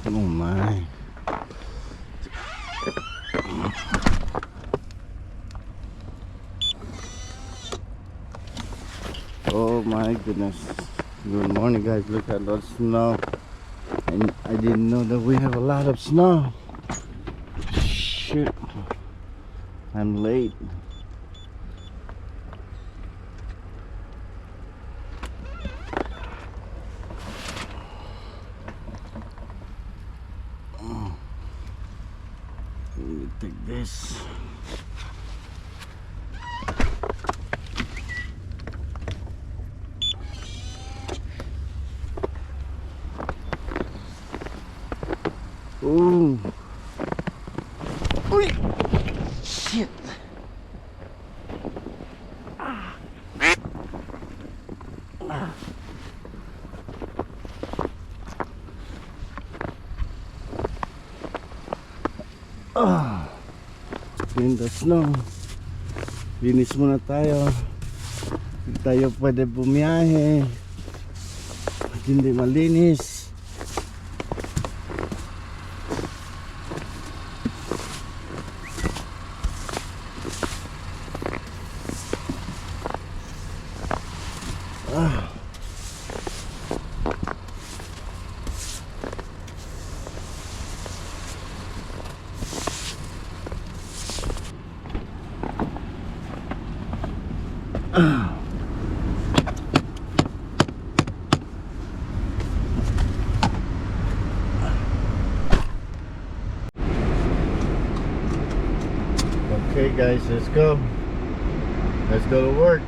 Oh my. Oh my goodness. Good morning guys, look at the snow. And I didn't know that we have a lot of snow. Shit, I'm late. Let me take this. Ooh. Uy. Shit. Ah. Ah. Ah. In the snow. Linis muna tayo. Hindi tayo pwede bumiyahe. Hindi malinis. Ah. Ah. Okay guys, let's go to work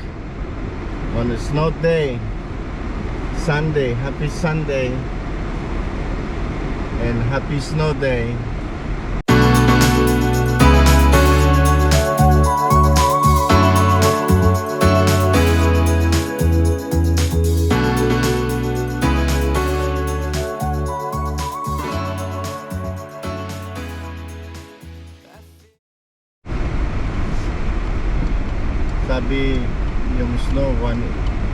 on a snow day, Sunday. Happy Sunday and happy snow day. Sabi yung snow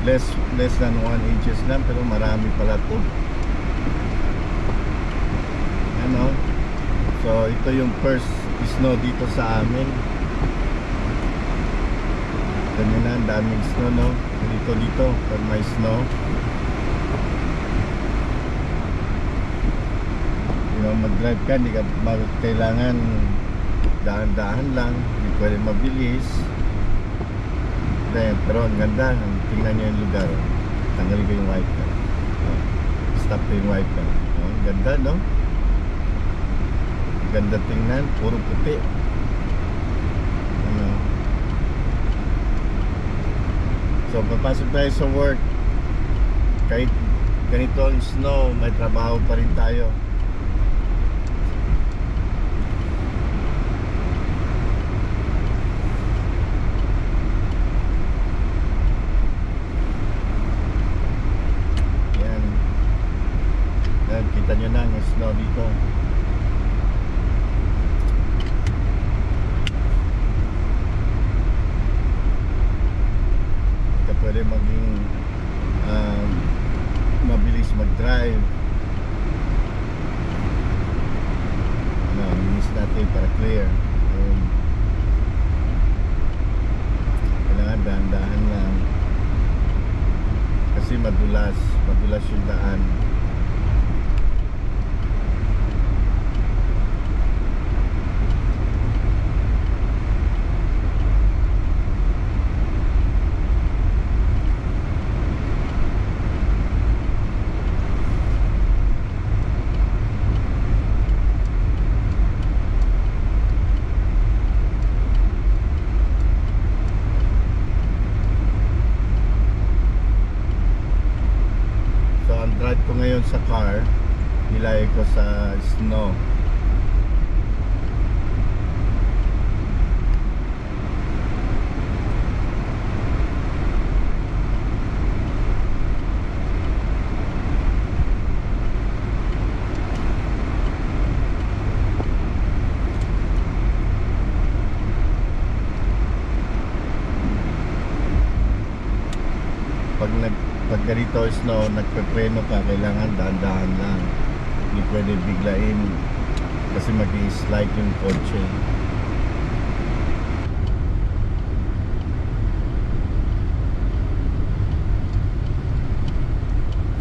less than 1 inches lang, pero marami pala to. Ano? So ito yung first snow dito sa amin. Kanina ang daming snow, no? Dito pag may snow, mag-drive ka, hindi ka kailangan dahan-dahan lang, hindi pwede mabilis. Pero ang ganda, tingnan nyo yung lugar. Tanggalin ko yung wiper. Stop ko yung wiper. Ang ganda, no? Ang ganda tingnan, puro puti. Ano? So papasok tayo sa work. Kahit ganito ang snow, may trabaho pa rin tayo. Kita nyo na ang snow dito. Hindi ka pwede maging mabilis mag-drive. Linis natin para clear. Kailangan dahan-dahan lang kasi madulas yung daan. Drive ko ngayon sa car, nilagay ko sa snow. Pag ganito snow, nagpepreno ka, kailangan dahan-dahan lang. Hindi pwede biglain kasi mag-i-slide yung kotse.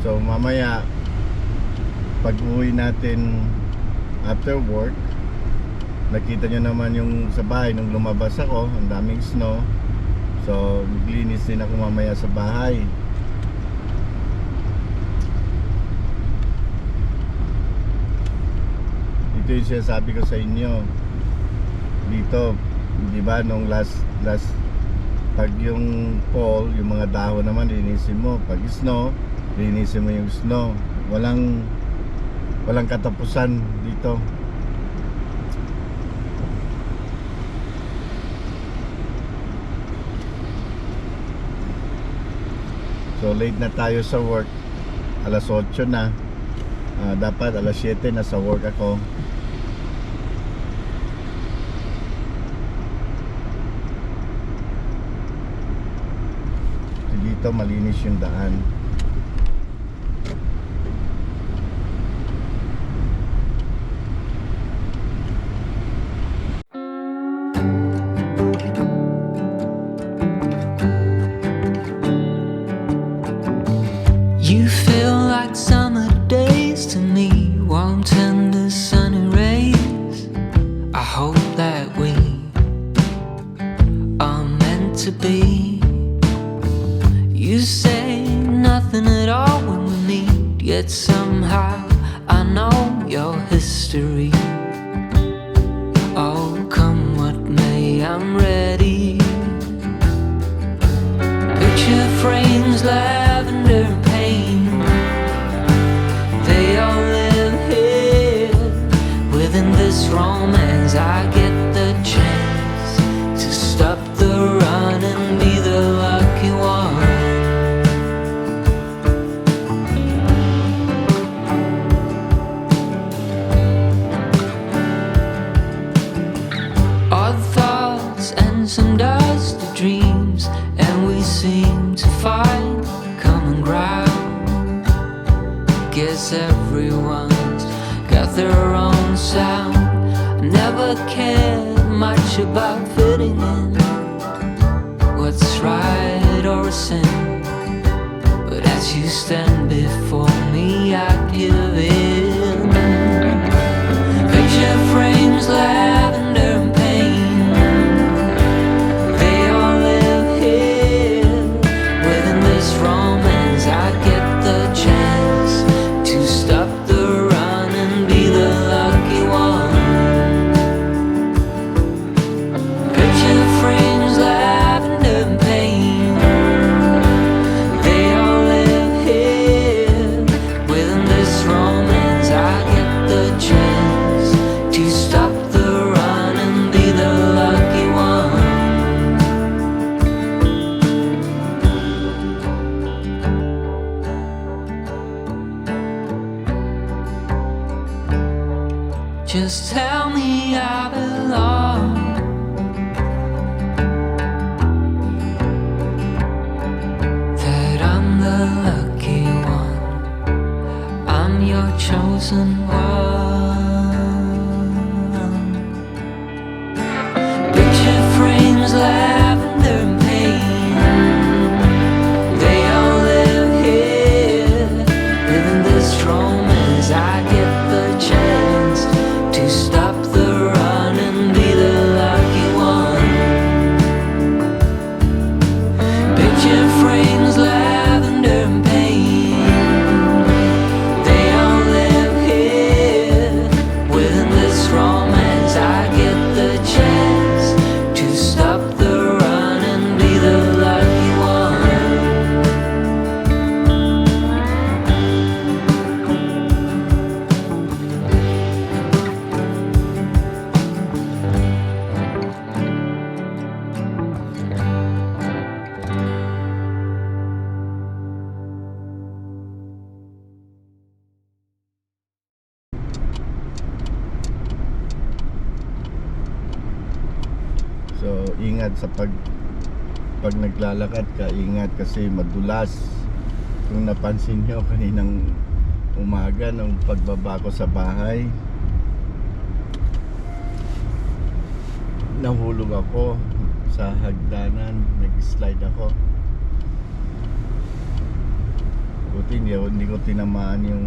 So mamaya pag uwi natin after work, nakita nyo naman yung sa bahay nung lumabas ako, ang daming snow. So maglinis din ako mamaya sa bahay. Ito yung sinasabi ko sa inyo dito, di ba, nung last pag yung fall, yung mga dahon naman linisin mo. Pag snow, linisin mo yung snow. Walang katapusan dito. So late na tayo sa work. Alas 8 na. Dapat alas 7 na sa work ako. So, dito malinis yung daan. You feel like summer days to me, warm, tender, sunny rays. I hope that we are meant to be. You say nothing at all when we meet, yet somehow I know your history. Oh, come what may, I'm ready. Picture frames, lavender pain, they all live here within this romance. I get the chance to stop the run and be the lucky one. Odd thoughts and some dusty dreams, and we seem to find common ground. Guess everyone's got their own sound. I never cared much about fitting in, what's right or a sin. But as you stand before me, I give in. Picture frames, lavender and pain, they all live here within this romance. I get the chance to stop the run and be the lucky one. Picture frames, lavender and pain, they all live here within this romance. I get the chance to stop the run and be the lucky one. Just tell me I belong. That I'm the lucky one. I'm your chosen one. Picture frames, lavender and pain, they all live here within this romance. I get the chance to stop the run and be the lucky one. Picture frames, lavender and pain, they all live here within this romance. I get the chance to stop the run and be the lucky one. So ingat sa pag naglalakad ka, ingat kasi madulas. Kung napansin nyo kaninang umaga nung pagbaba ko sa bahay. Nahulog ako sa hagdanan, nag-slide ako. Buti hindi ko tinamaan yung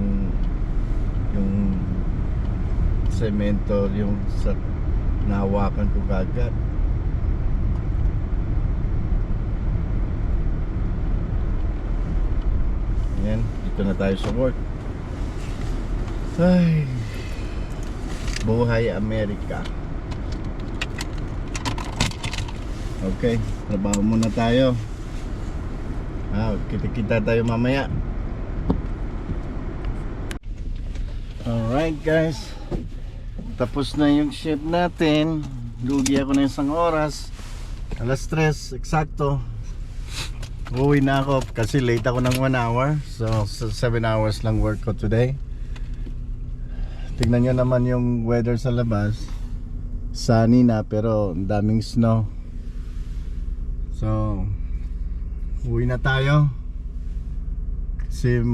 semento, yung sa nahawakan ko kagad. Ayan, dito na tayo sa work. Ay, buhay Amerika. Okay, trabaho muna tayo. Kita-kita tayo mamaya. Alright guys, tapos na yung shift natin. Lugi ako na isang oras. Alas 3, eksakto. Uwi na ako kasi late ako ng 1 hour. So 7 hours lang work ko today. Tignan nyo naman yung weather sa labas. Sunny na pero ang daming snow. So uwi na tayo. Kasi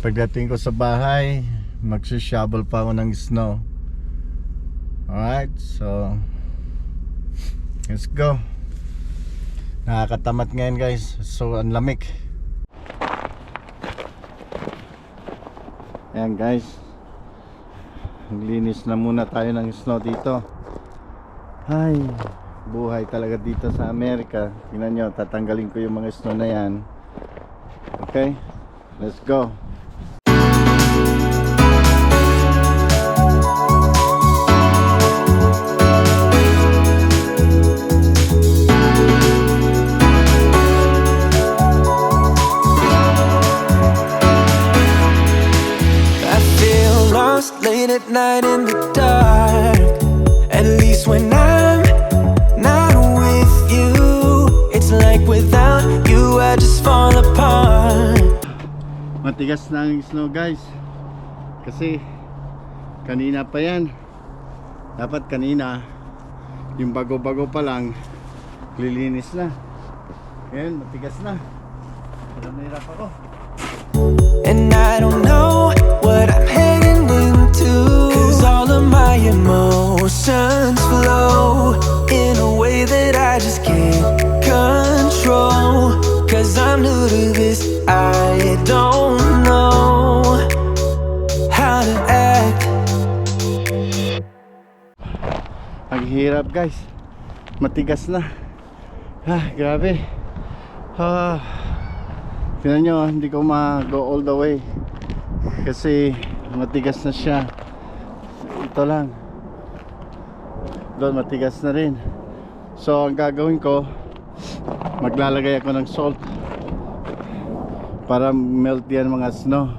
pagdating ko sa bahay, magsha-shovel pa ako ng snow. Alright, so let's go. Nakakatamad ngayon guys. So ang lamig. Ayan guys, naglinis na muna tayo ng snow dito. Ay, buhay talaga dito sa Amerika. Tingnan nyo, tatanggalin ko yung mga snow na yan. Okay, let's go. Late at night in the dark. At least when I'm not with you, it's like without you I just fall apart. Matigas na ang snow guys. Kasi kanina pa yan. Dapat kanina yung bago-bago pa lang lilinis na. Ngayon matigas na. Hirap ako. And I don't know what I'm heading into, 'cause all of my emotions flow in a way that I just can't control. 'Cause I'm new to this, I don't know how to act. Ang hirap guys. Matigas na. Grabe. Tingnan nyo, hindi ko ma-go all the way kasi matigas na siya. Ito lang, doon matigas na rin. So ang gagawin ko, maglalagay ako ng salt para melt yan mga snow.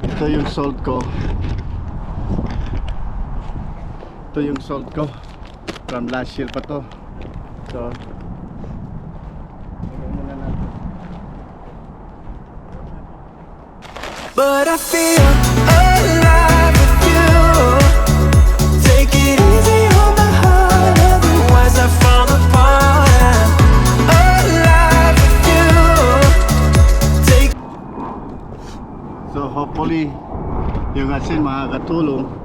Ito yung salt ko. Ito yung salt ko from last year pa to. So but I feel alive with you. Take it easy on my heart, otherwise I fall apart. I'm alive with you. So hopefully yung asin makakatulong.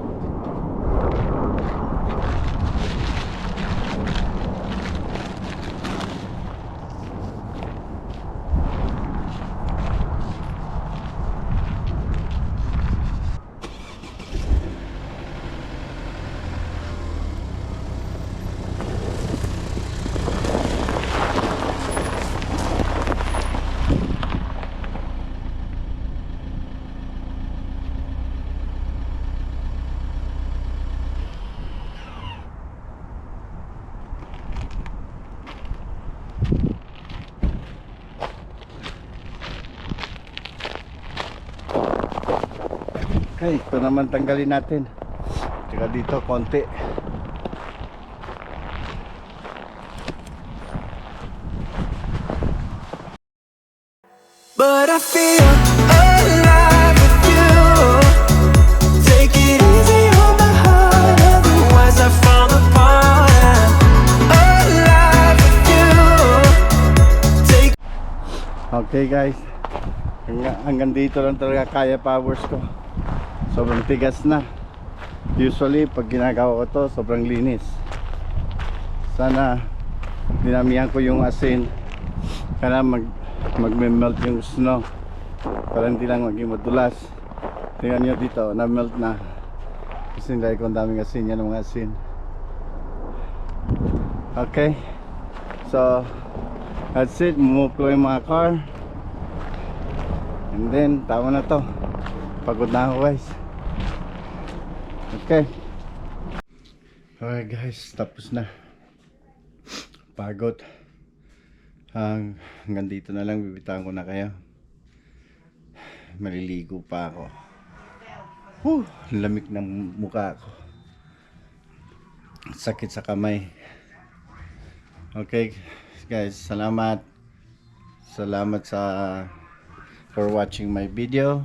Okay, ito naman tanggalin natin. Tsaka dito konti. But I feel alive with you. Take it easy on my heart, otherwise I fall apart. I'm alive with you. Okay guys, Hanggang dito lang talaga kaya powers ko. Sobrang tigas na. Usually pag ginagawa ko to, sobrang linis. Sana dinamihan ko yung asin para magme-melt yung snow, para hindi lang maging madulas. Tingnan nyo dito, na-melt na. Kasi dahil ko ang daming asin, yan ang mga asin. Okay, so that's it. Move ko yung mga car, and then tama na to. Pagod na ako guys. Okay. Alright guys, tapos na. Pagod. Hanggang dito na lang, bibitawan ko na kayo. Maliligo pa ako. Lamig ng mukha ko. Sakit sa kamay. Okay guys, salamat for watching my video.